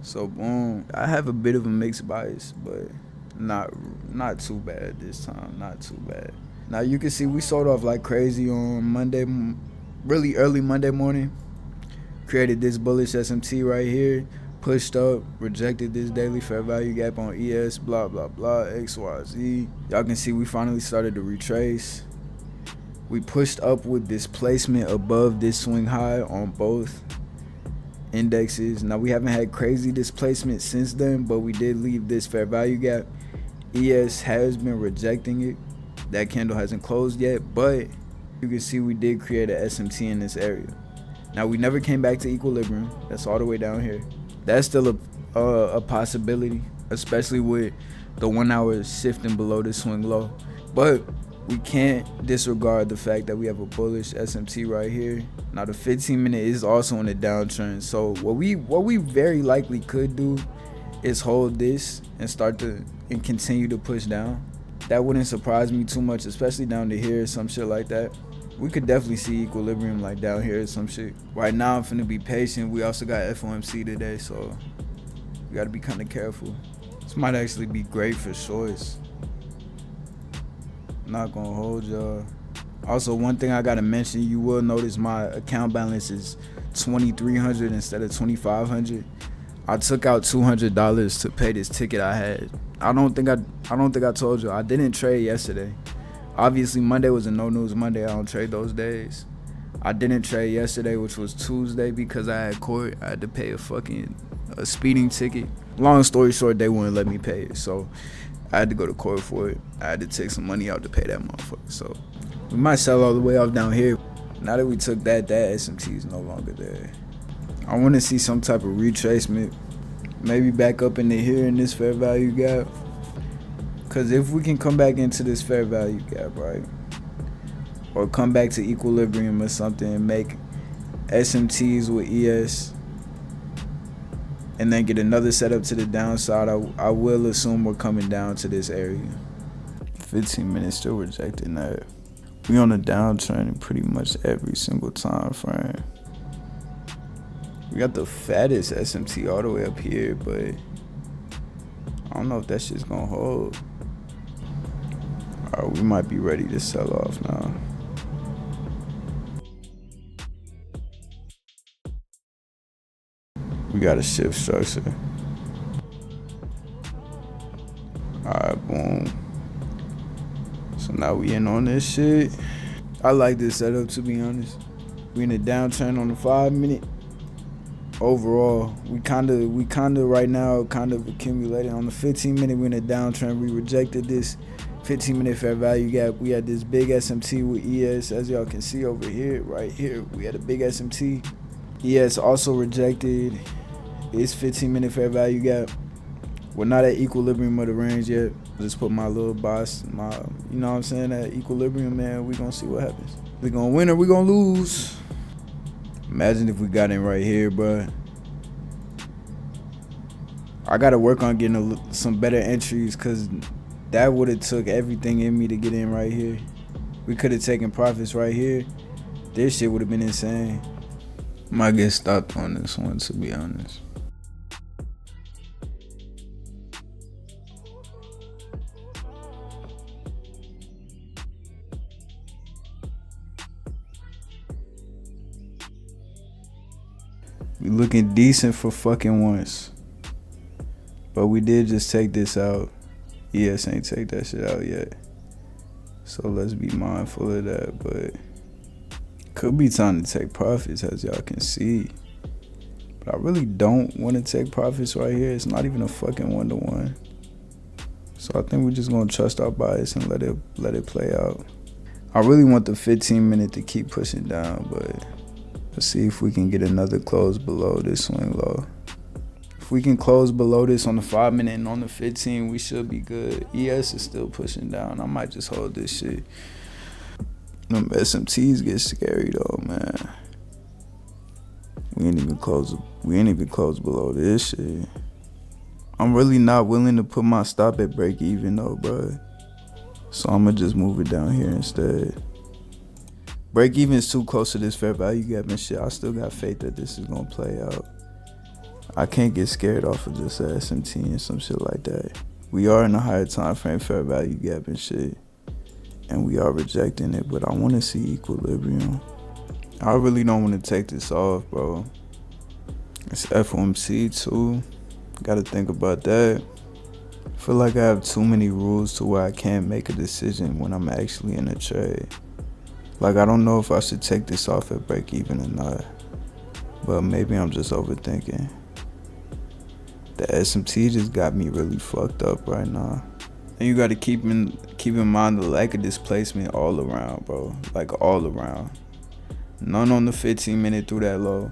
So boom, I have a bit of a mixed bias, but not not too bad this time. Not too bad. Now you can see we sold off like crazy on Monday, really early Monday morning. Created this bullish SMT right here, pushed up, rejected this daily fair value gap on ES, blah blah blah, XYZ. Y'all can see we finally started to retrace. We pushed up with displacement above this swing high on both indexes. Now we haven't had crazy displacement since then, but we did leave this fair value gap. ES has been rejecting it. That candle hasn't closed yet, but you can see we did create a SMT in this area. Now we never came back to equilibrium. That's all the way down here. That's still a possibility, especially with the 1 hour shifting below this swing low. But we can't disregard the fact that we have a bullish SMT right here. Now the 15 minute is also in a downtrend. So what we very likely could do is hold this and continue to push down. That wouldn't surprise me too much, especially down to here, some shit like that. We could definitely see equilibrium like down here or some shit. Right now I'm finna be patient. We also got FOMC today, so we gotta be kind of careful. This might actually be great for shorts. Not gonna hold y'all. Also, one thing I gotta mention, you will notice my account balance is $2,300 instead of $2,500. I took out $200 to pay this ticket I had. I don't think I told you. I didn't trade yesterday. Obviously, Monday was a no news Monday. I don't trade those days. I didn't trade yesterday, which was Tuesday, because I had court. I had to pay a speeding ticket. Long story short, they wouldn't let me pay it, so I had to go to court for it. I had to take some money out to pay that motherfucker. So we might sell all the way off down here. Now that we took that SMT is no longer there. I want to see some type of retracement, maybe back up into here in this fair value gap. Because if we can come back into this fair value gap, right, or come back to equilibrium or something and make SMTs with ES and then get another setup to the downside, I will assume we're coming down to this area. 15 minutes still rejecting that. We on a downtrend in pretty much every single time frame. We got the fattest SMT all the way up here, but I don't know if that shit's gonna hold. Alright, we might be ready to sell off now. We got a shift structure. Alright, boom. So now we in on this shit. I like this setup, to be honest. We in a downtrend on the 5 minute. Overall, we kinda right now kind of accumulated. On the 15 minute, we in a downtrend. We rejected this 15 minute fair value gap. We had this big SMT with ES, as y'all can see over here, right here. We had a big SMT. ES also rejected its 15 minute fair value gap. We're not at equilibrium of the range yet. Just put my little boss, you know what I'm saying, at equilibrium, man. We gonna see what happens. We gonna win or we gonna lose. Imagine if we got in right here, bro. I gotta work on getting some better entries, cause that would have took everything in me to get in right here. We could have taken profits right here. This shit would have been insane. Might get stopped on this one, to be honest. We looking decent for fucking once. But we did just take this out. ES ain't take that shit out yet. So let's be mindful of that. But could be time to take profits, as y'all can see. But I really don't want to take profits right here. It's not even a fucking 1-to-1. So I think we're just gonna trust our bias and let it play out. I really want the 15 minute to keep pushing down, but let's see if we can get another close below this swing low. If we can close below this on the 5 minute and on the 15, we should be good. ES is still pushing down. I might just hold this shit. Them SMTs get scary though, man. We ain't even close below this shit. I'm really not willing to put my stop at break even though, bro. So I'ma just move it down here instead. Break even is too close to this fair value gap and shit. I still got faith that this is gonna play out. I can't get scared off of just a SMT and some shit like that. We are in a higher time frame fair value gap and shit, and we are rejecting it, but I want to see equilibrium. I really don't want to take this off, bro. It's FOMC too. Gotta think about that. I feel like I have too many rules to where I can't make a decision when I'm actually in a trade. Like, I don't know if I should take this off at break even or not, but maybe I'm just overthinking. The SMT just got me really fucked up right now. And you gotta keep in mind the lack of displacement all around, bro. Like, all around. None on the 15 minute through that low.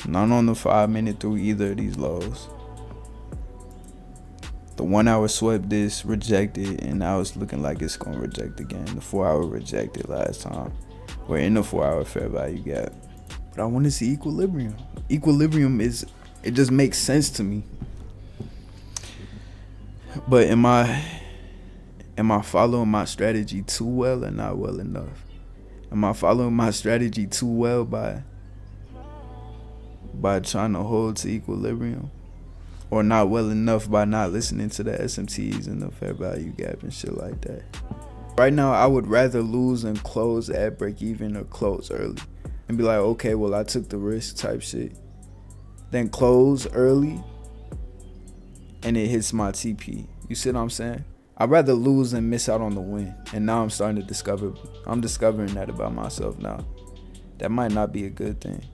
None on the 5 minute through either of these lows. The 1 hour swept this, rejected, and now it's looking like it's gonna reject again. The 4 hour rejected last time. We're in the 4 hour fair value gap. But I want to see equilibrium. Equilibrium it just makes sense to me. But am I following my strategy too well or not well enough? Am I following my strategy too well by trying to hold to equilibrium? Or not well enough by not listening to the SMTs and the fair value gap and shit like that? Right now, I would rather lose and close at break even or close early and be like, okay, well, I took the risk type shit, than close early and it hits my TP. You see what I'm saying? I'd rather lose and miss out on the win. And now I'm starting to discovering that about myself now. That might not be a good thing.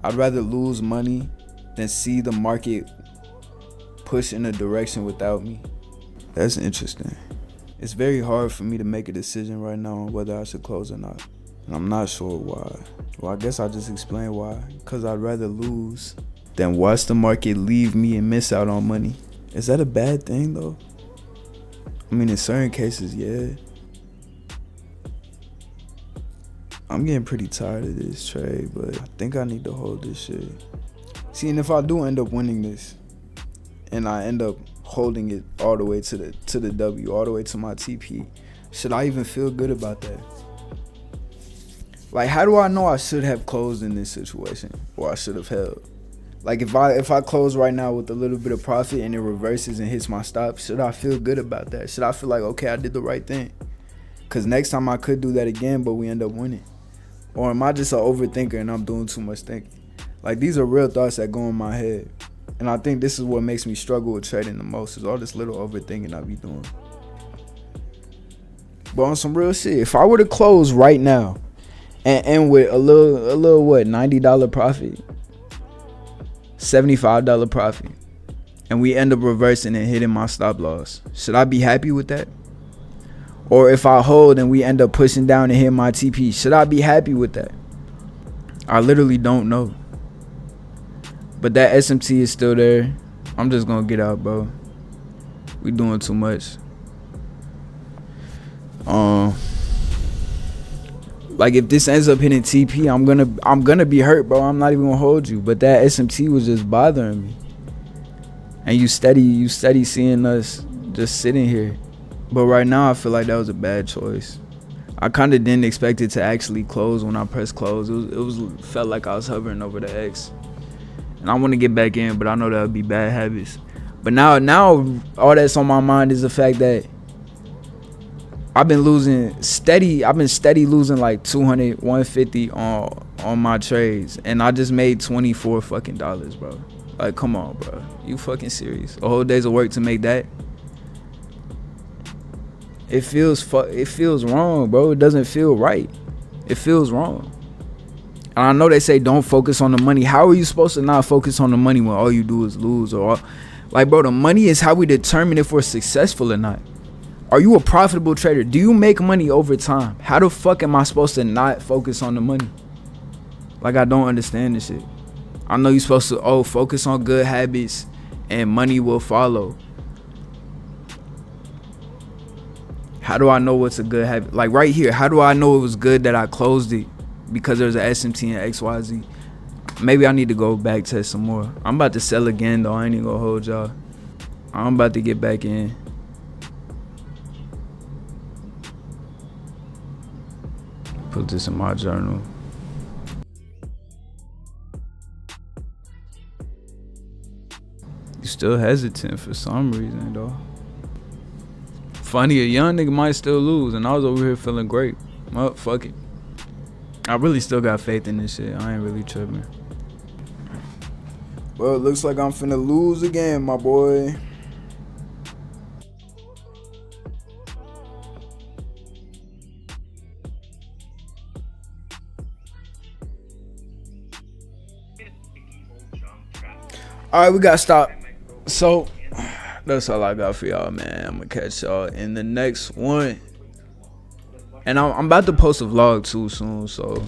I'd rather lose money than see the market push in a direction without me. That's interesting. It's very hard for me to make a decision right now on whether I should close or not. And I'm not sure why. Well, I guess I'll just explain why. Because I'd rather lose than watch the market leave me and miss out on money. Is that a bad thing though? I mean, in certain cases, yeah. I'm getting pretty tired of this trade, but I think I need to hold this shit. See, and if I do end up winning this, and I end up holding it all the way to the W, all the way to my TP, should I even feel good about that? Like, how do I know I should have closed in this situation, or I should have held? Like, if I close right now with a little bit of profit and it reverses and hits my stop, should I feel good about that? Should I feel like, okay, I did the right thing? Because next time I could do that again, but we end up winning. Or am I just an overthinker and I'm doing too much thinking? Like, these are real thoughts that go in my head. And I think this is what makes me struggle with trading the most, is all this little overthinking I be doing. But on some real shit, if I were to close right now and end with a little what, $90 profit, $75 profit, and we end up reversing and hitting my stop loss, should I be happy with that? Or if I hold and we end up pushing down and hit my TP, should I be happy with that? I literally don't know. But that SMT is still there. I'm just gonna get out, bro. We doing too much. Like, if this ends up hitting TP, I'm gonna be hurt, bro. I'm not even gonna hold you. But that SMT was just bothering me. And you steady seeing us just sitting here. But right now, I feel like that was a bad choice. I kind of didn't expect it to actually close when I pressed close. It felt like I was hovering over the X. And I want to get back in, but I know that would be bad habits. But now all that's on my mind is the fact that I've been steady losing like 200, 150 on my trades. And I just made $24 fucking dollars, bro. Like, come on, bro. You fucking serious? A whole day's of work to make that? It feels wrong, bro. It doesn't feel right. It feels wrong. And I know they say don't focus on the money. How are you supposed to not focus on the money when all you do is lose? Like, bro, the money is how we determine if we're successful or not. Are you a profitable trader? Do you make money over time? How the fuck am I supposed to not focus on the money? Like, I don't understand this shit. I know you're supposed to, focus on good habits and money will follow. How do I know what's a good habit? Like, right here, how do I know it was good that I closed it? Because there's an SMT and XYZ. Maybe I need to go back test some more. I'm about to sell again, though. I ain't even gonna hold y'all. I'm about to get back in. Put this in my journal. Still hesitant for some reason, though. Funny, a young nigga might still lose, and I was over here feeling great. Well, fuck it. I really still got faith in this shit. I ain't really tripping. Well, it looks like I'm finna lose again, my boy. Alright, we gotta stop. So, that's all I got for y'all, man. I'm gonna catch y'all in the next one. And I'm about to post a vlog too soon, so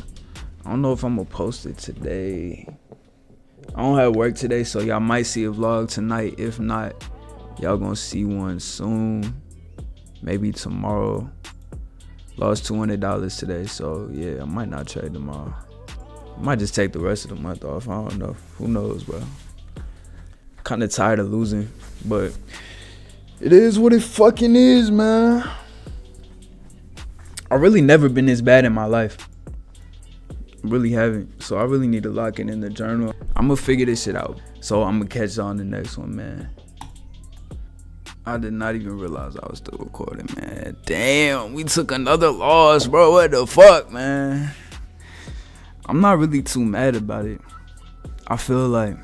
I don't know if I'm gonna post it today. I don't have work today, so y'all might see a vlog tonight. If not, y'all gonna see one soon. Maybe tomorrow. Lost $200 today, so yeah, I might not trade tomorrow. I might just take the rest of the month off. I don't know. Who knows, bro? Kind of tired of losing, but it is what it fucking is, man. I really never been this bad in my life. Really haven't. So I really need to lock it in the journal. I'm gonna figure this shit out. So I'm gonna catch y'all on the next one, man. I did not even realize I was still recording, man. Damn, we took another loss, bro. What the fuck, man? I'm not really too mad about it. I feel like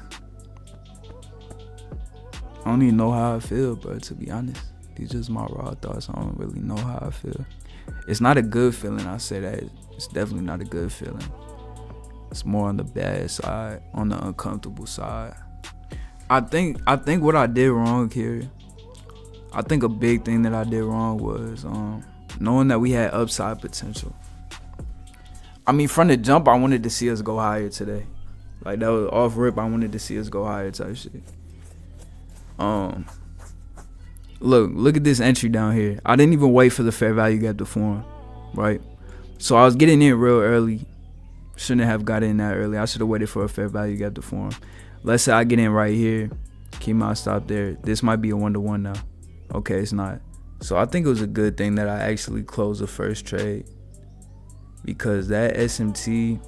I don't even know how I feel, bro, to be honest. These just my raw thoughts. I don't really know how I feel. It's not a good feeling, I say that. It's definitely not a good feeling. It's more on the bad side, on the uncomfortable side. I think what I did wrong here, I think a big thing that I did wrong was knowing that we had upside potential. I mean, from the jump, I wanted to see us go higher today. Like, that was off rip, I wanted to see us go higher type shit. Look at this entry down here. I didn't even wait for the fair value gap to form, right? So I was getting in real early. Shouldn't have got in that early. I should have waited for a fair value gap to form. Let's say I get in right here, keep my stop there. This might be a 1-to-1 now. Okay, it's not. So I think it was a good thing that I actually closed the first trade, because that SMT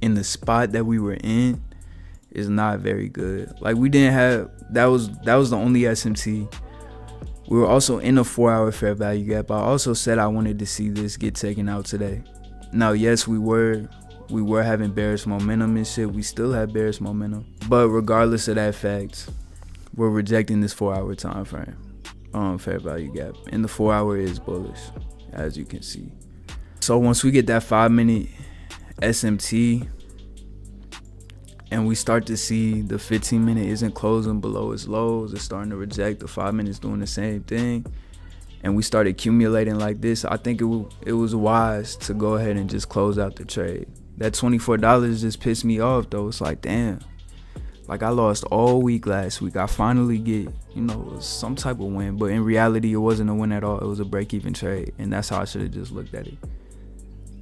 in the spot that we were in is not very good. Like, we didn't have, that was the only SMT. We were also in a 4-hour fair value gap. I also said I wanted to see this get taken out today. Now, yes, we were having bearish momentum and shit. We still have bearish momentum, but regardless of that fact, we're rejecting this 4-hour time frame fair value gap, and the 4-hour is bullish, as you can see. So once we get that 5-minute SMT and we start to see the 15-minute isn't closing below its lows, it's starting to reject, the 5 minutes doing the same thing, and we start accumulating like this, I think it was wise to go ahead and just close out the trade. That $24 just pissed me off, though. It's like, damn, like, I lost all week last week. I finally get, some type of win, but in reality, it wasn't a win at all. It was a break-even trade, and that's how I should have just looked at it.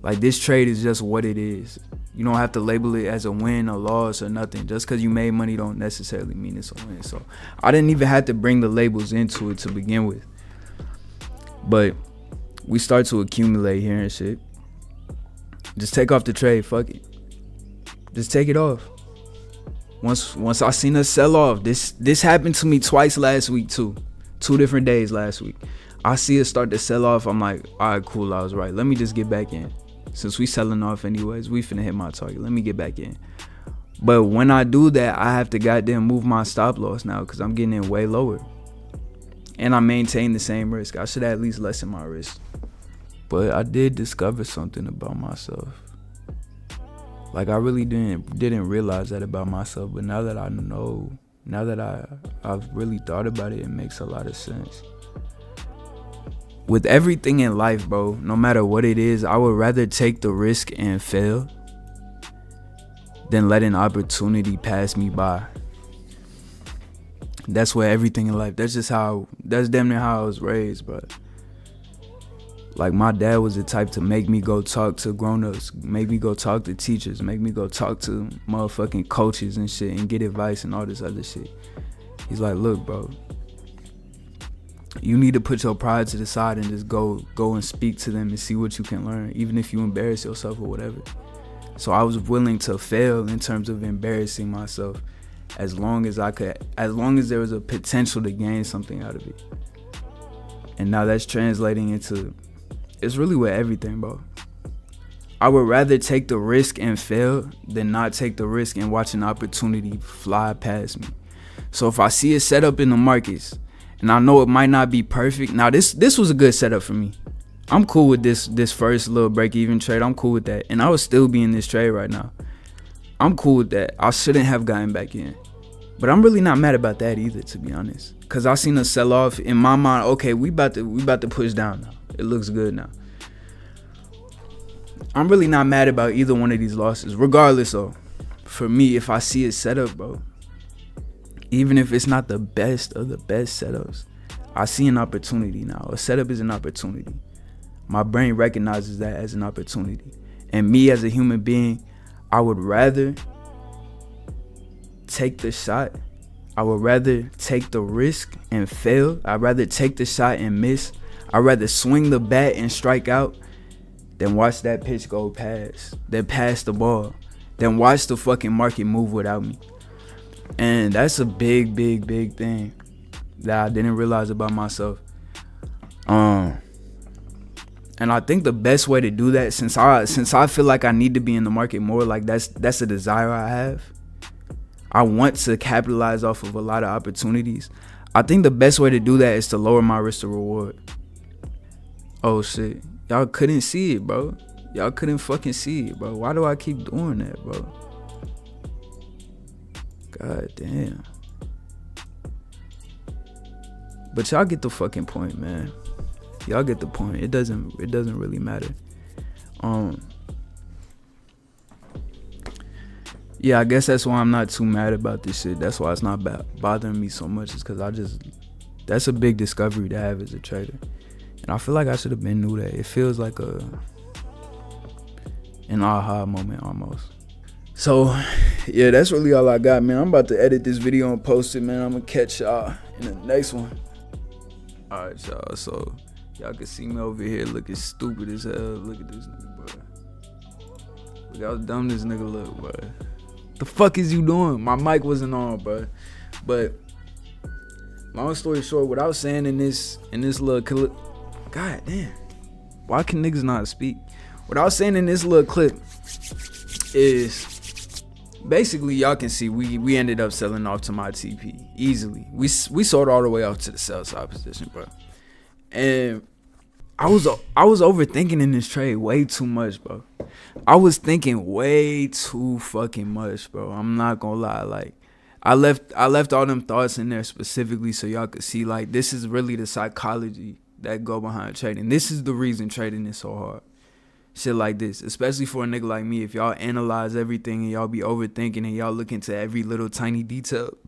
Like, this trade is just what it is. You don't have to label it as a win, a loss, or nothing. Just because you made money don't necessarily mean it's a win. So I didn't even have to bring the labels into it to begin with. But we start to accumulate here and shit. Just take off the trade, fuck it. Just take it off. Once I seen us sell off, this happened to me twice last week too. 2 different days last week. I see us start to sell off. I'm like, all right, cool, I was right. Let me just get back in. Since we selling off anyways, we finna hit my target. Let me get back in. But when I do that, I have to goddamn move my stop loss now, because I'm getting in way lower. And I maintain the same risk. I should at least lessen my risk. But I did discover something about myself. Like, I really didn't realize that about myself. But now that I know, now that I've really thought about it, it makes a lot of sense. With everything in life, bro, no matter what it is, I would rather take the risk and fail than let an opportunity pass me by. That's where everything in life, that's damn near how I was raised, bro. Like, my dad was the type to make me go talk to grown-ups, make me go talk to teachers, make me go talk to motherfucking coaches and shit and get advice and all this other shit. He's like, look, bro, you need to put your pride to the side and just go and speak to them and see what you can learn, even if you embarrass yourself or whatever. So I was willing to fail in terms of embarrassing myself as long as there was a potential to gain something out of it. And now that's translating into, it's really with everything, bro. I would rather take the risk and fail than not take the risk and watch an opportunity fly past me. So if I see a setup in the markets and I know it might not be perfect, now this was a good setup for me. I'm cool with this first little break-even trade. I'm cool with that. And I would still be in this trade right now. I'm cool with that. I shouldn't have gotten back in. But I'm really not mad about that either, to be honest. Because I seen a sell-off in my mind. Okay, we about to push down now. It looks good now. I'm really not mad about either one of these losses. Regardless, though, for me, if I see a setup, bro, even if it's not the best of the best setups, I see an opportunity now. A setup is an opportunity. My brain recognizes that as an opportunity. And me as a human being, I would rather take the shot. I would rather take the risk and fail. I'd rather take the shot and miss. I'd rather swing the bat and strike out than watch that pitch go past, then pass the ball, then watch the fucking market move without me. And that's a big thing that I didn't realize about myself. And I think the best way to do that, since I feel like I need to be in the market more, like that's a desire I have. I want to capitalize off of a lot of opportunities. I think the best way to do that is to lower my risk to reward. Oh shit. Y'all couldn't see it, bro. Y'all couldn't fucking see it, bro. Why do I keep doing that, bro? God damn. But y'all get the fucking point, man. Y'all get the point. It doesn't really matter. Yeah, I guess that's why I'm not too mad about this shit. That's why it's not bothering me so much. It's because that's a big discovery to have as a trader. And I feel like I should have been knew that. It feels like an aha moment almost. So, yeah, that's really all I got, man. I'm about to edit this video and post it, man. I'm going to catch y'all in the next one. All right, y'all. So, y'all can see me over here looking stupid as hell. Look at this nigga, bro. Look how dumb this nigga look, bro. The fuck is you doing? My mic wasn't on, bro. But, long story short, what I was saying in this little clip, God damn, why can niggas not speak? What I was saying in this little clip is basically, y'all can see we ended up selling off to my TP easily. We sold all the way off to the sell side position, bro. And I was overthinking in this trade way too much, bro. I was thinking way too fucking much, bro. I'm not gonna lie. Like, I left all them thoughts in there specifically so y'all could see, like, this is really the psychology that go behind trading. This is the reason trading is so hard. Shit like this, especially for a nigga like me. If y'all analyze everything and y'all be overthinking and y'all look into every little tiny detail,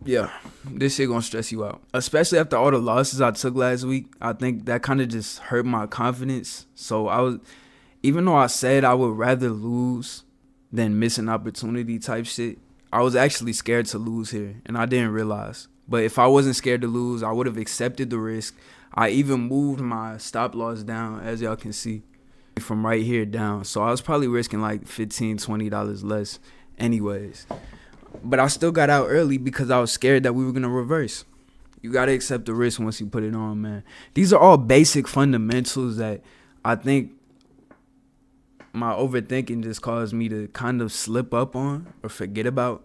yeah, this shit gonna stress you out. Especially after all the losses I took last week. I think that kind of just hurt my confidence. So even though I said I would rather lose than miss an opportunity type shit, I was actually scared to lose here, and I didn't realize. But if I wasn't scared to lose, I would have accepted the risk. I even moved my stop loss down, as y'all can see, from right here down. So I was probably risking like $15, $20 less anyways. But I still got out early because I was scared that we were going to reverse. You got to accept the risk once you put it on, man. These are all basic fundamentals that I think my overthinking just caused me to kind of slip up on or forget about.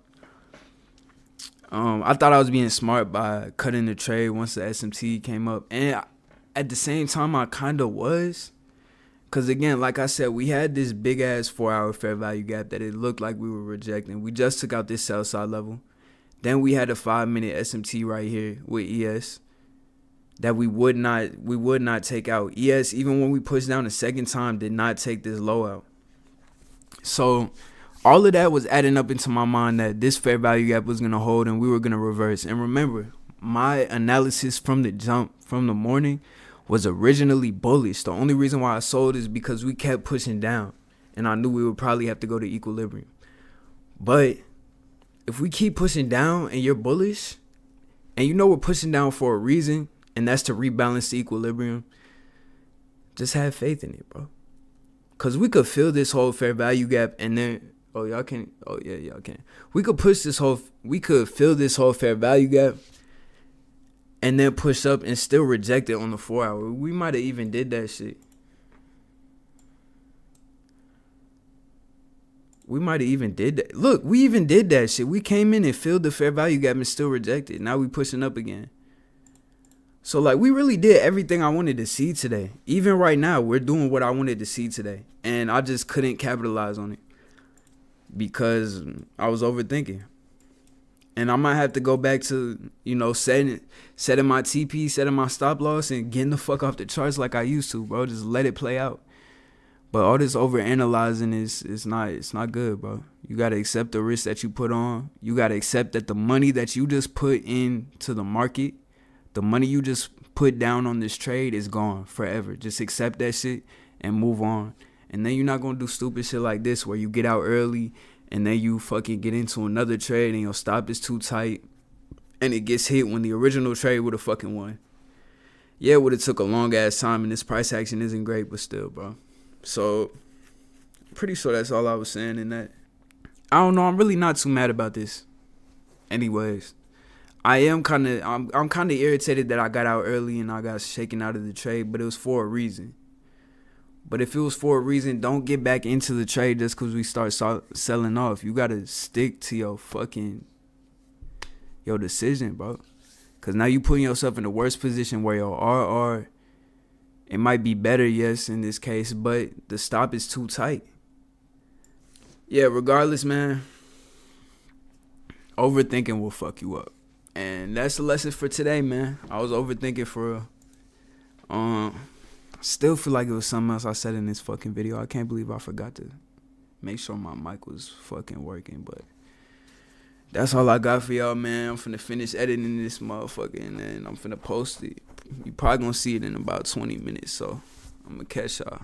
I thought I was being smart by cutting the trade once the SMT came up. And at the same time, I kind of was. Because, again, like I said, we had this big-ass 4-hour fair value gap that it looked like we were rejecting. We just took out this sell side level. Then we had a 5-minute SMT right here with ES that we would not take out. ES, even when we pushed down a second time, did not take this low out. So all of that was adding up into my mind that this fair value gap was going to hold and we were going to reverse. And remember, my analysis from the jump, from the morning, was originally bullish. The only reason why I sold is because we kept pushing down. And I knew we would probably have to go to equilibrium. But if we keep pushing down and you're bullish, and you know we're pushing down for a reason, and that's to rebalance the equilibrium, just have faith in it, bro. Because we could fill this whole fair value gap, and then Oh, y'all can. Oh, yeah, y'all can. We could fill this whole fair value gap and then push up and still reject it on the 4 hour. We might have even did that shit. We might have even did that. Look, we even did that shit. We came in and filled the fair value gap and still rejected. Now we pushing up again. So, like, we really did everything I wanted to see today. Even right now, we're doing what I wanted to see today. And I just couldn't capitalize on it because I was overthinking. And I might have to go back to, setting my TP, setting my stop loss, and getting the fuck off the charts like I used to, bro. Just let it play out. But all this over analyzing it's not good, bro. You gotta accept the risk that you put on. You gotta accept that the money that you just put into the market, the money you just put down on this trade is gone forever. Just accept that shit and move on. And then you're not gonna do stupid shit like this where you get out early and then you fucking get into another trade and your stop is too tight and it gets hit when the original trade would have fucking won. Yeah, it would have took a long ass time and this price action isn't great, but still, bro. So, pretty sure that's all I was saying in that. I don't know. I'm really not too mad about this. Anyways, I'm kind of irritated that I got out early and I got shaken out of the trade, but it was for a reason. But if it was for a reason, don't get back into the trade just because we start selling off. You got to stick to your decision, bro. Because now you putting yourself in the worst position where your RR, it might be better, yes, in this case, but the stop is too tight. Yeah, regardless, man, overthinking will fuck you up. And that's the lesson for today, man. I was overthinking for real. Still feel like it was something else I said in this fucking video. I can't believe I forgot to make sure my mic was fucking working, but that's all I got for y'all, man. I'm finna finish editing this motherfucker and then I'm finna post it. You probably gonna see it in about 20 minutes, so I'm gonna catch y'all.